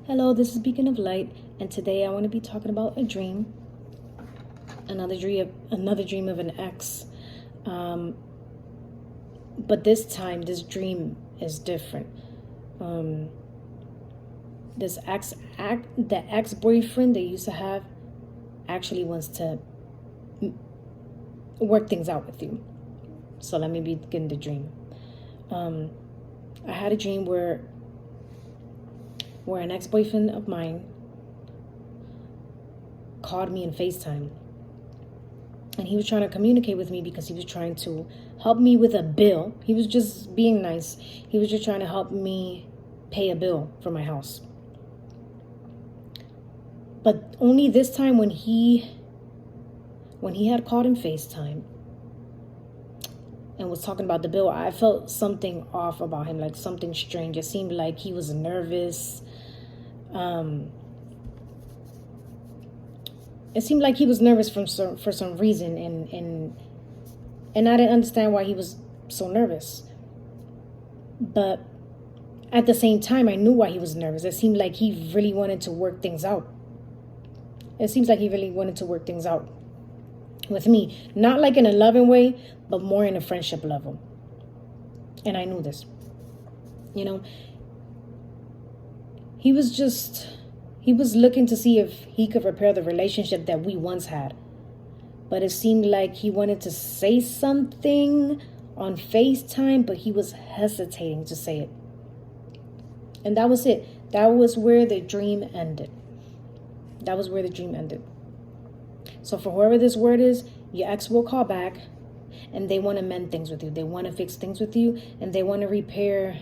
Hello, this is Beacon of Light, and today I want to be talking about a dream, another dream of an ex. But this time, this dream is different. The ex-boyfriend they used to have actually wants to work things out with you. So let me begin the dream. I had a dream where an ex-boyfriend of mine called me in FaceTime. And he was trying to communicate with me because he was trying to help me with a bill. He was just being nice. He was just trying to help me pay a bill for my house. But only this time when he had called in FaceTime and was talking about the bill, I felt something off about him, like something strange. It seemed like he was nervous. It seemed like he was nervous for some reason, and I didn't understand why he was so nervous. But at the same time, I knew why he was nervous. It seemed like he really wanted to work things out. It seems like he really wanted to work things out with me. Not like in a loving way, but more in a friendship level. And I knew this. You know, he was looking to see if he could repair the relationship that we once had. But it seemed like he wanted to say something on FaceTime, but he was hesitating to say it. And that was it. That was where the dream ended. So for whoever this word is, your ex will call back and they want to mend things with you. They want to fix things with you, and they want to repair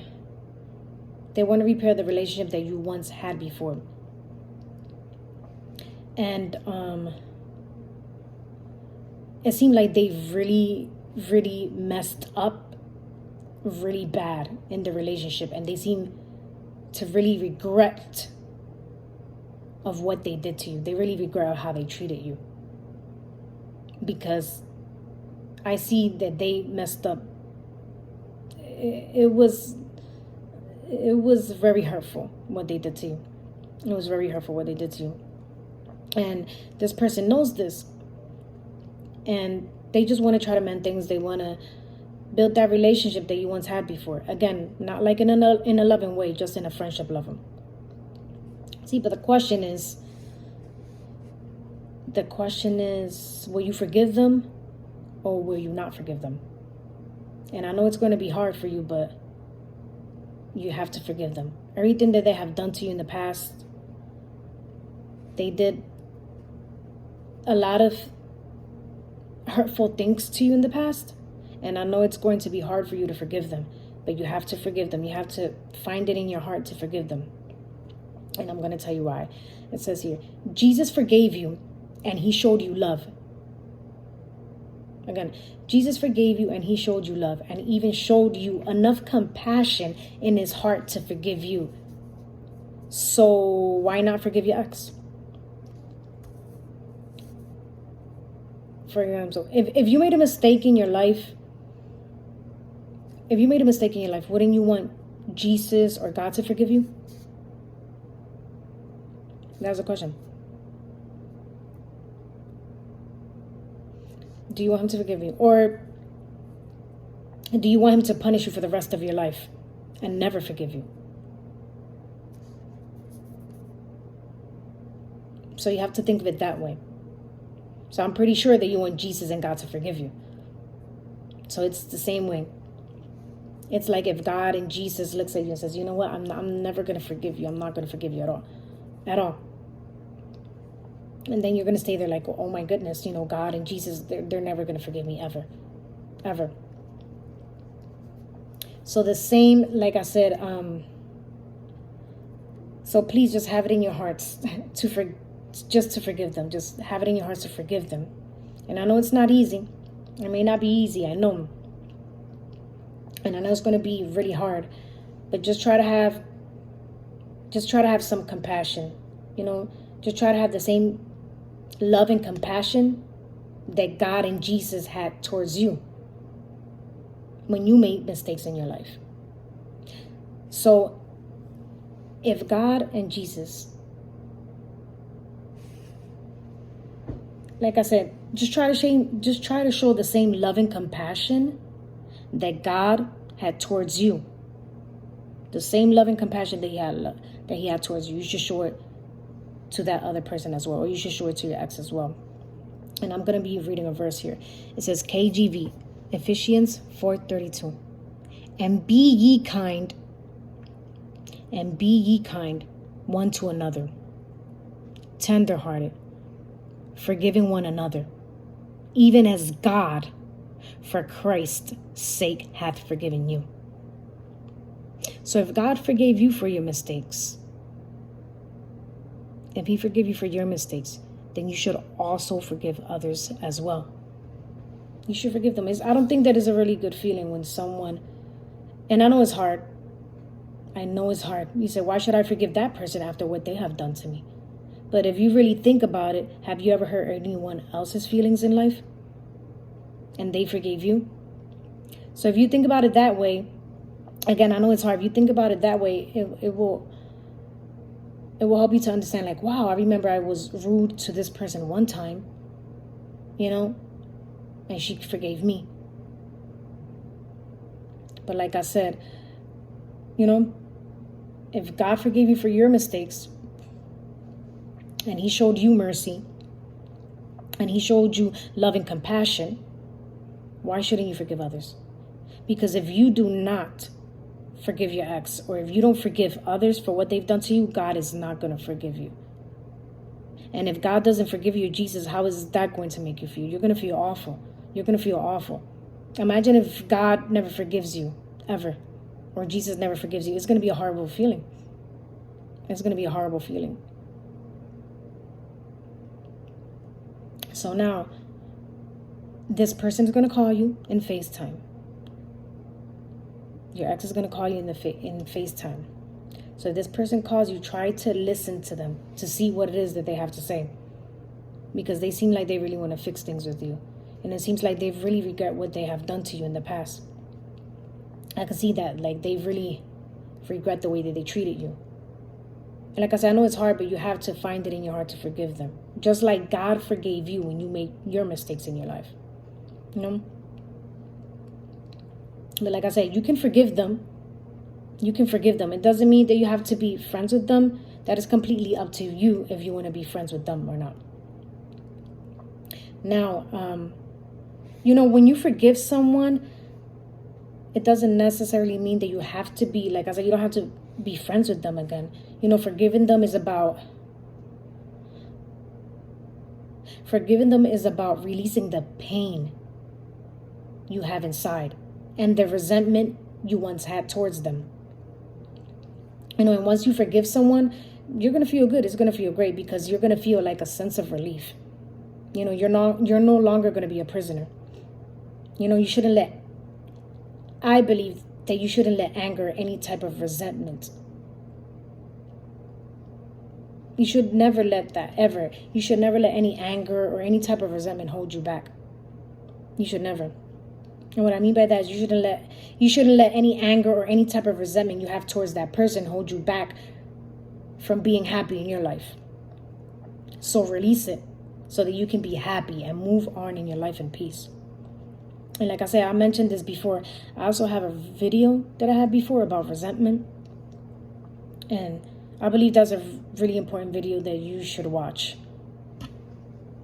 the relationship that you once had before. And it seemed like they really, really messed up really bad in the relationship, and they seem to really regret of what they did to you. They really regret how they treated you, because I see that they messed up. It was very hurtful what they did to you. It was very hurtful what they did to you. And this person knows this. And they just want to try to mend things. They want to build that relationship that you once had before. Again, not like in a loving way, just in a friendship level. See, but the question is, will you forgive them or will you not forgive them? And I know it's going to be hard for you, but you have to forgive them. Everything that they have done to you in the past, they did a lot of hurtful things to you in the past. And I know it's going to be hard for you to forgive them, but you have to forgive them. You have to find it in your heart to forgive them. And I'm going to tell you why. It says here, Jesus forgave you and he showed you love. Again, Jesus forgave you and he showed you love, and even showed you enough compassion in his heart to forgive you. So why not forgive your ex? For example, if you made a mistake in your life, wouldn't you want Jesus or God to forgive you? That's a question. Do you want him to forgive you? Or do you want him to punish you for the rest of your life and never forgive you? So you have to think of it that way. So I'm pretty sure that you want Jesus and God to forgive you. So it's the same way. It's like if God and Jesus looks at you and says, you know what, I'm never going to forgive you. I'm not going to forgive you at all. At all. And then you're going to stay there like, oh my goodness, God and Jesus, they're never going to forgive me ever. Ever. So the same, like I said, so please just have it in your hearts to forgive them. Just have it in your hearts to forgive them. And I know it's not easy. It may not be easy, I know. And I know it's going to be really hard. But just try to have some compassion. Just try to have the same love and compassion that God and Jesus had towards you when you made mistakes in your life. So If God and Jesus, like I said, just try to show the same love and compassion that God had towards you. The same love and compassion that he had towards you. You should show it to that other person as well, or you should show it to your ex as well. And I'm going to be reading a verse here. It says KJV, Ephesians 4:32. And be ye kind one to another, tender-hearted, forgiving one another, even as God for Christ's sake hath forgiven you. So if God forgave you for your mistakes, if he forgave you for your mistakes, then you should also forgive others as well. You should forgive them. I don't think that is a really good feeling when someone, and I know it's hard. I know it's hard. You say, why should I forgive that person after what they have done to me? But if you really think about it, have you ever hurt anyone else's feelings in life? And they forgave you? So if you think about it that way, again, I know it's hard. If you think about it that way, it will help you to understand, like, wow, I remember I was rude to this person one time, and she forgave me. But like I said, if God forgave you for your mistakes, and he showed you mercy, and he showed you love and compassion, why shouldn't you forgive others? Because if you do not forgive your ex, or if you don't forgive others for what they've done to you, God is not going to forgive you. And if God doesn't forgive you, Jesus, how is that going to make you feel? You're going to feel awful. You're going to feel awful. Imagine if God never forgives you, ever, or Jesus never forgives you. It's going to be a horrible feeling. It's going to be a horrible feeling. So now, this person's going to call you in FaceTime. Your ex is going to call you in FaceTime. So if this person calls you, try to listen to them to see what it is that they have to say. Because they seem like they really want to fix things with you. And it seems like they really regret what they have done to you in the past. I can see that. Like, they really regret the way that they treated you. And like I said, I know it's hard, but you have to find it in your heart to forgive them. Just like God forgave you when you made your mistakes in your life. But like I said, you can forgive them. You can forgive them. It doesn't mean that you have to be friends with them. That is completely up to you if you want to be friends with them or not. Now, when you forgive someone, it doesn't necessarily mean that you have to be, like I said, you don't have to be friends with them again. Forgiving them is about releasing the pain you have inside and the resentment you once had towards them. And once you forgive someone, you're going to feel good. It's going to feel great because you're going to feel like a sense of relief. You're no longer going to be a prisoner. I believe that you shouldn't let anger or any type of resentment. You should never let that, ever. You should never let any anger or any type of resentment hold you back. You should never. And what I mean by that is you shouldn't let any anger or any type of resentment you have towards that person hold you back from being happy in your life. So release it so that you can be happy and move on in your life in peace. And like I said, I mentioned this before. I also have a video that I had before about resentment. And I believe that's a really important video that you should watch.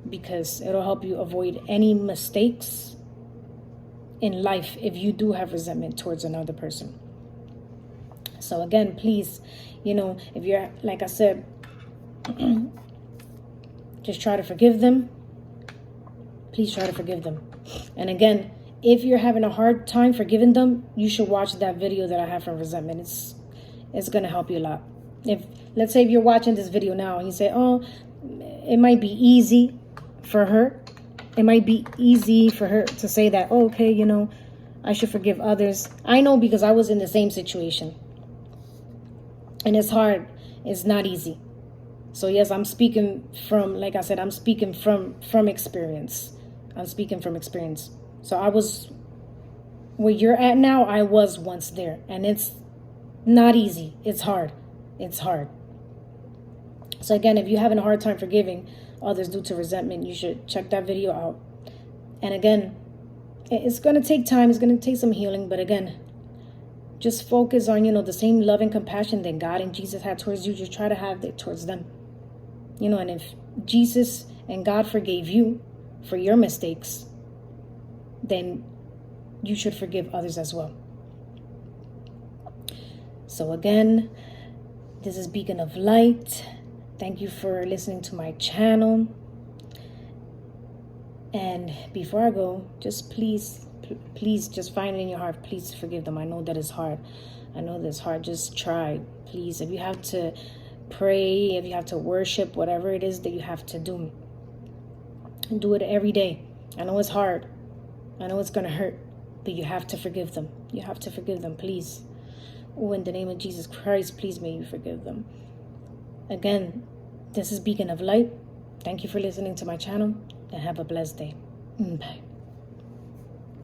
Because it'll help you avoid any mistakes in life if you do have resentment towards another person. So again, please, if you're, like I said, just try to forgive them. Please try to forgive them. And again, if you're having a hard time forgiving them, you should watch that video that I have for resentment. It's going to help you a lot. Let's say if you're watching this video now and you say, oh, it might be easy for her. It might be easy for her to say that, oh, okay, I should forgive others. I know because I was in the same situation. And it's hard. It's not easy. So yes, I'm speaking from, like I said, I'm speaking from experience. I'm speaking from experience. So I was where you're at now. I was once there, and it's not easy. It's hard. it's hard. So again, if you're having a hard time forgiving others due to resentment, you should check that video out. And again, it's going to take time. It's going to take some healing. But again, just focus on, the same love and compassion that God and Jesus had towards you. Just try to have it towards them. And if Jesus and God forgave you for your mistakes, then you should forgive others as well. So again, this is Beacon of Light. Thank you for listening to my channel. And before I go, just please just find it in your heart. Please forgive them. I know that is hard. I know that's hard. Just try, please. If you have to pray, if you have to worship, whatever it is that you have to do it every day. I know it's hard. I know it's going to hurt, but you have to forgive them. You have to forgive them, please. Oh, in the name of Jesus Christ, please may you forgive them. Again, this is Beacon of Light. Thank you for listening to my channel, and have a blessed day. Bye.